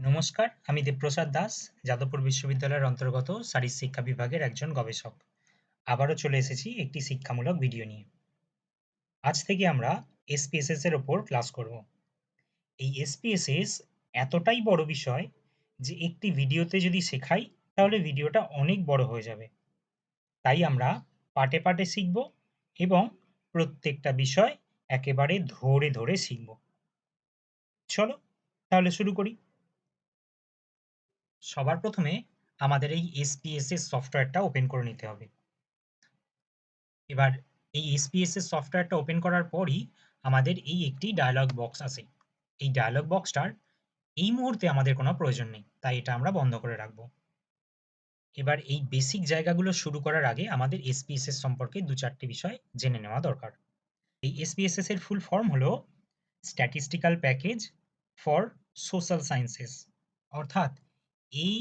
নমস্কার, আমি দেবপ্রসাদ দাস, যাদবপুর বিশ্ববিদ্যালয়ের অন্তর্গত শারীর শিক্ষা বিভাগের একজন গবেষক। আবারও চলে এসেছি একটি শিক্ষামূলক ভিডিও নিয়ে। আজ থেকে আমরা এসপিএসএস এর ওপর ক্লাস করব। এই এসপিএসএস এতটাই বড় বিষয় যে একটি ভিডিওতে যদি শেখাই তাহলে ভিডিওটা অনেক বড় হয়ে যাবে। তাই আমরা পার্টে পার্টে শিখব এবং প্রত্যেকটা বিষয় একেবারে ধরে ধরে শিখব। চলো তাহলে শুরু করি। সবার প্রথমে আমাদের এই এসপিএসএস সফটওয়্যারটা ওপেন করে নিতে হবে। এবার এই এসপিএসএস সফটওয়্যারটা ওপেন করার পরই আমাদের এই একটি ডায়ালগ বক্স আসে। এই ডায়ালগ বক্সটার এই মুহূর্তে আমাদের কোনো প্রয়োজন নেই, তাই এটা আমরা বন্ধ করে রাখবো। এবার এই বেসিক জায়গাগুলো শুরু করার আগে আমাদের এসপিএসএস সম্পর্কে দু চারটি বিষয় জেনে নেওয়া দরকার। এই এসপিএসএস এর ফুল ফর্ম হলো statistical package for social sciences. অর্থাৎ এই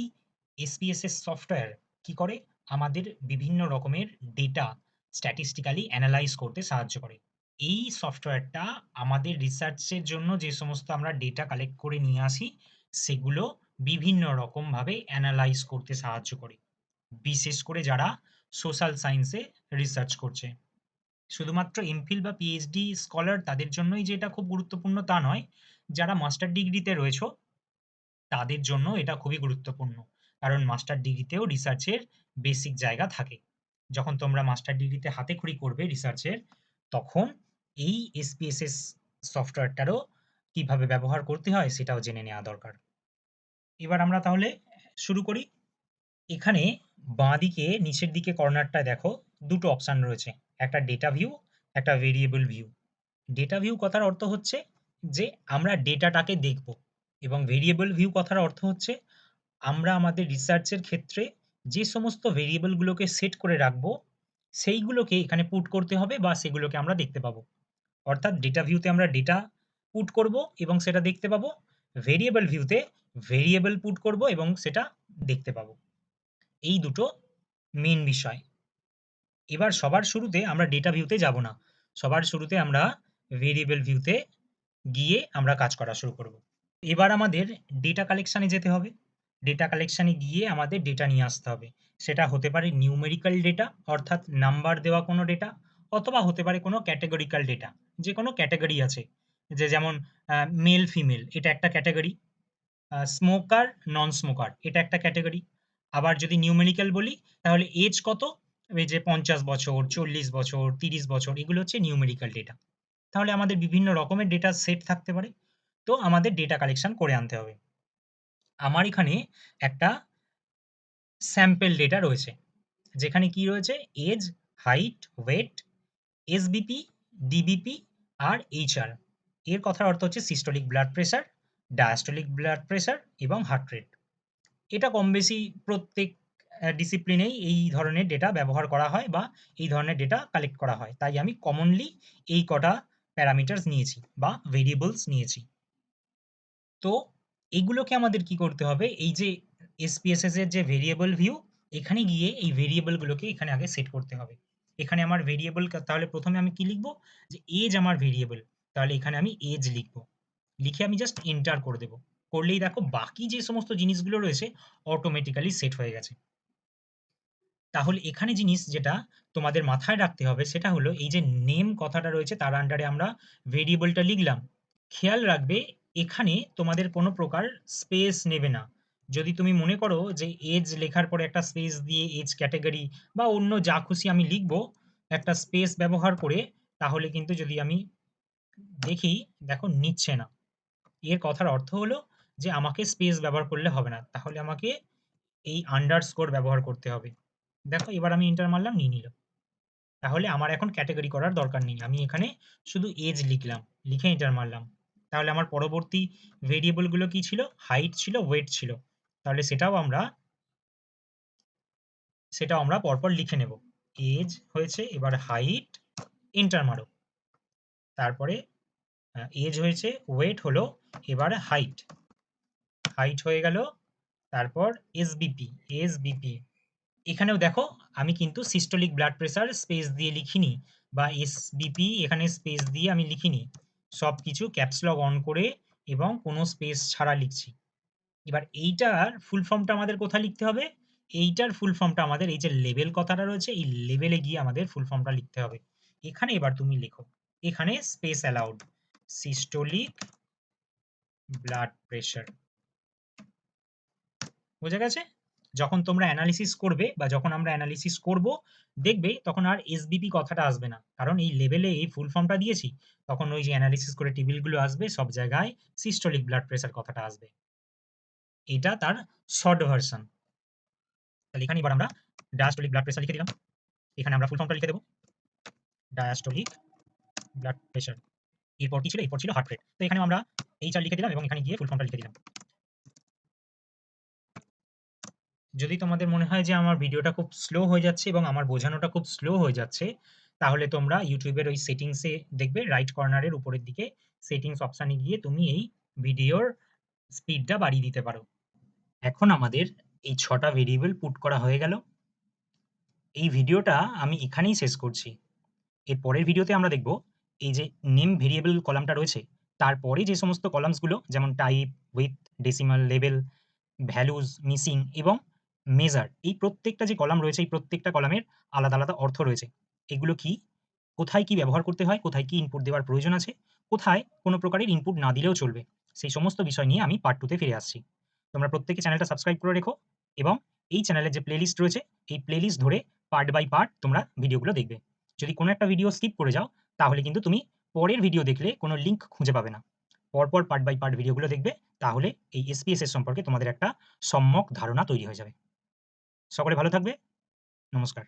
এসপিএসএস সফটওয়্যার কি করে, আমাদের বিভিন্ন রকমের ডেটা স্ট্যাটিস্টিক্যালি অ্যানালাইজ করতে সাহায্য করে। এই সফটওয়্যারটা আমাদের রিসার্চের জন্য যে সমস্ত আমরা ডেটা কালেক্ট করে নিয়ে আসি সেগুলো বিভিন্ন রকমভাবে অ্যানালাইজ করতে সাহায্য করে, বিশেষ করে যারা সোশ্যাল সায়েন্সে রিসার্চ করছে। শুধুমাত্র এমফিল বা পিএইচডি স্কলার তাদের জন্যই যে এটা খুব গুরুত্বপূর্ণ তা নয়, যারা মাস্টার ডিগ্রিতে রয়েছে তাদের জন্য এটা খুবই গুরুত্বপূর্ণ। কারণ মাস্টার ডিগ্রিতেও রিসার্চের বেসিক জায়গা থাকে। যখন তোমরা মাস্টার ডিগ্রিতে হাতেখড়ি করবে রিসার্চের, তখন এই এসপিএসএস সফটওয়্যারটারও কিভাবে ব্যবহার করতে হয় সেটাও জেনে নেওয়া দরকার। এবার আমরা তাহলে শুরু করি। এখানে বাঁদিকে নিচের দিকে কর্নারটায় দেখো দুটো অপশন রয়েছে, একটা ডেটা ভিউ, একটা ভেরিয়েবল ভিউ। ডেটা ভিউ কথার অর্থ হচ্ছে যে আমরা ডেটাটাকে দেখব, এবং ভেরিয়েবল ভিউ কথার অর্থ হচ্ছে আমরা আমাদের রিসার্চের ক্ষেত্রে যে সমস্ত ভেরিয়েবলগুলোকে সেট করে রাখবো সেইগুলোকে এখানে পুট করতে হবে বা সেগুলোকে আমরা দেখতে পাবো। অর্থাৎ ডেটা ভিউতে আমরা ডেটা পুট করব এবং সেটা দেখতে পাবো, ভেরিয়েবল ভিউতে ভেরিয়েবল পুট করব এবং সেটা দেখতে পাবো। এই দুটো মেন বিষয়। এবার সবার শুরুতে আমরা ডেটা ভিউতে যাব না, সবার শুরুতে আমরা ভেরিয়েবল ভিউতে গিয়ে আমরা কাজ করা শুরু করব। এবার আমাদের ডেটা কালেকশানে যেতে হবে। ডেটা কালেকশানে গিয়ে আমাদের ডেটা নিয়ে আসতে হবে। সেটা হতে পারে নিউমেরিক্যাল ডেটা, অর্থাৎ নাম্বার দেওয়া কোনো ডেটা, অথবা হতে পারে কোনো ক্যাটেগরিক্যাল ডেটা। যে কোনো ক্যাটেগরি আছে, যে যেমন মেল ফিমেল এটা একটা ক্যাটেগরি, স্মোকার নন স্মোকার এটা একটা ক্যাটেগরি। আবার যদি নিউমেরিক্যাল বলি তাহলে এজ কত, এই যে 50 বছর, 40 বছর, 30 বছর, এগুলো হচ্ছে নিউমেরিক্যাল ডেটা। তাহলে আমাদের বিভিন্ন রকমের ডেটা সেট থাকতে পারে, তো আমাদের ডেটা কালেকশন করে আনতে হবে। আমার এখানে একটা স্যাম্পল ডেটা রয়েছে, যেখানে কি রয়েছে age, height, weight, SBP, DBP আর এইচআর। এর কথার অর্থ হচ্ছে systolic blood pressure, diastolic blood pressure এবং হার্ট রেট। এটা কম বেশি প্রত্যেক ডিসিপ্লিনেই এই ধরনের ডেটা ব্যবহার করা হয় বা এই ধরনের ডেটা কালেক্ট করা হয়, তাই আমি কমনলি এই কটা প্যারামিটার্স নিয়েছি বা ভেরিয়েবলস নিয়েছি। তো এগুলোকে আমাদের কি করতে হবে, এই যে এসপিএসএস এর যে ভেরিয়েবল ভিউ, এখানে গিয়ে এই ভেরিয়েবলগুলোকে এখানে আগে সেট করতে হবে। এখানে আমার ভেরিয়েবল, তাহলে প্রথমে আমি কি লিখবো, যে এজ আমার ভেরিয়েবল, তাহলে এখানে আমি এজ লিখবো। লিখে আমি জাস্ট এন্টার করে দেবো। করলেই দেখো বাকি যে সমস্ত জিনিসগুলো রয়েছে অটোমেটিক্যালি সেট হয়ে গেছে। তাহলে এখানে জিনিস যেটা তোমাদের মাথায় রাখতে হবে সেটা হলো, এই যে নেম কথাটা রয়েছে তার আন্ডারে আমরা ভেরিয়েবলটা লিখলাম। খেয়াল রাখবে এখানে তোমাদের কোনো প্রকার স্পেস নেবে না। যদি তুমি মনে করো যে এজ লেখার পরে একটা স্পেস দিয়ে এজ ক্যাটেগরি বা অন্য যা খুশি আমি লিখবো একটা স্পেস ব্যবহার করে, তাহলে কিন্তু যদি আমি দেখি, দেখো নিচ্ছে না। এর কথার অর্থ হলো যে আমাকে স্পেস ব্যবহার করলে হবে না, তাহলে আমাকে এই আন্ডারস্কোর ব্যবহার করতে হবে। দেখো এবার আমি এন্টার মারলাম, নিয়ে নিল। তাহলে আমার এখন ক্যাটেগরি করার দরকার নেই, আমি এখানে শুধু এজ লিখলাম, লিখে এন্টার মারলাম। তাহলে আমার পরবর্তী ভেরিয়েবলগুলো কি ছিল, হাইট ছিল, ওয়েট ছিল। তাহলে সেটাও আমরা পরপর লিখে নেব। এজ হয়েছে, এবার হাইট, এন্টার মারো। তারপরে এজ হয়েছে, ওয়েট হলো, এবার হাইট, হাইট হয়ে গেল। তারপর এসবিপি, এসবিপি এখানেও দেখো আমি কিন্তু সিস্টোলিক ব্লাড প্রেশার স্পেস দিয়ে লিখিনি বা এসবিপি এখানে স্পেস দিয়ে আমি লিখিনি, সব কিছু ক্যাপস লক অন করে এবং কোনো স্পেস ছাড়া লিখছি। এবার এইটার ফুল ফর্মটা আমাদের কোথায় লিখতে হবে? এইটার ফুল ফর্মটা আমাদের এই যে লেভেল কথাটা রয়েছে, এই লেভেলে গিয়ে আমাদের ফুল ফর্মটা লিখতে হবে। এখানে এবার তুমি লেখো। এখানে space allowed. Systolic blood pressure. বোঝা গেছে? যখন তোমরা অ্যানালিসিস করবে বা যখন আমরা অ্যানালিসিস করব, দেখবে তখন আর এসবিপি কথাটা আসবে না। কারণ এই লেভেলে এই ফুল ফর্মটা দিয়েছি, তখন ওই যে অ্যানালিসিস করে টেবিলগুলো আসবে, সব জায়গায় সিস্টোলিক ব্লাড প্রেশার কথাটা আসবে। এটা তার শর্ট ভার্সন। তাহলে এখানে এবার আমরা ডায়াস্টোলিক ব্লাড প্রেশার লিখে দিলাম। এখানে আমরা ফুল ফর্মটা লিখে দেবো, ডায়াস্টোলিক ব্লাড প্রেশার। এরপর কি ছিল? এরপর ছিল হার্ট রেট। তো এখানে আমরা এইচআর লিখে দিলাম এবং এখানে গিয়ে ফুল ফর্মটা লিখে দিলাম। যদি তোমাদের মনে হয় যে আমার ভিডিওটা খুব স্লো হয়ে যাচ্ছে এবং আমার বোঝানোটা খুব স্লো হয়ে যাচ্ছে, তাহলে তোমরা ইউটিউবের ওই সেটিংসে দেখবে রাইট কর্নারের উপরের দিকে সেটিংস অপশানে গিয়ে তুমি এই ভিডিওর স্পিডটা বাড়িয়ে দিতে পারো। এখন আমাদের এই ৬টা ভেরিয়েবল পুট করা হয়ে গেল। এই ভিডিওটা আমি এখানেই শেষ করছি। এর পরের ভিডিওতে আমরা দেখব এই যে নেম ভেরিয়েবল কলামটা রয়েছে, তারপরে যে সমস্ত কলামসগুলো যেমন type, with, decimal, label, values, missing এবং মেজার, এই প্রত্যেকটা যে কলাম রয়েছে, এই প্রত্যেকটা কলামের আলাদা আলাদা অর্থ রয়েছে। এগুলো কি, কোথায় কি ব্যবহার করতে হয়, কোথায় কি ইনপুট দেওয়ার প্রয়োজন আছে, কোথায় কোনো প্রকারের ইনপুট না দিলেও চলবে, সেই সমস্ত বিষয় নিয়ে আমি পার্ট 2 তে ফিরে আসছি। তোমরা প্রত্যেকে চ্যানেলটা সাবস্ক্রাইব করে রেখো এবং এই চ্যানেলের যে প্লেলিস্ট রয়েছে, এই প্লেলিস্ট ধরে পার্ট বাই পার্ট তোমরা ভিডিওগুলো দেখবে। যদি কোনো একটা ভিডিও স্কিপ করে যাও, তাহলে কিন্তু তুমি পরের ভিডিও দেখলে কোনো লিঙ্ক খুঁজে পাবে না। পরপর পার্ট বাই পার্ট ভিডিওগুলো দেখবে, তাহলে এই SPSS সম্পর্কে তোমাদের একটা সম্যক ধারণা তৈরি হয়ে যাবে। সকলে ভালো থাকবে। নমস্কার।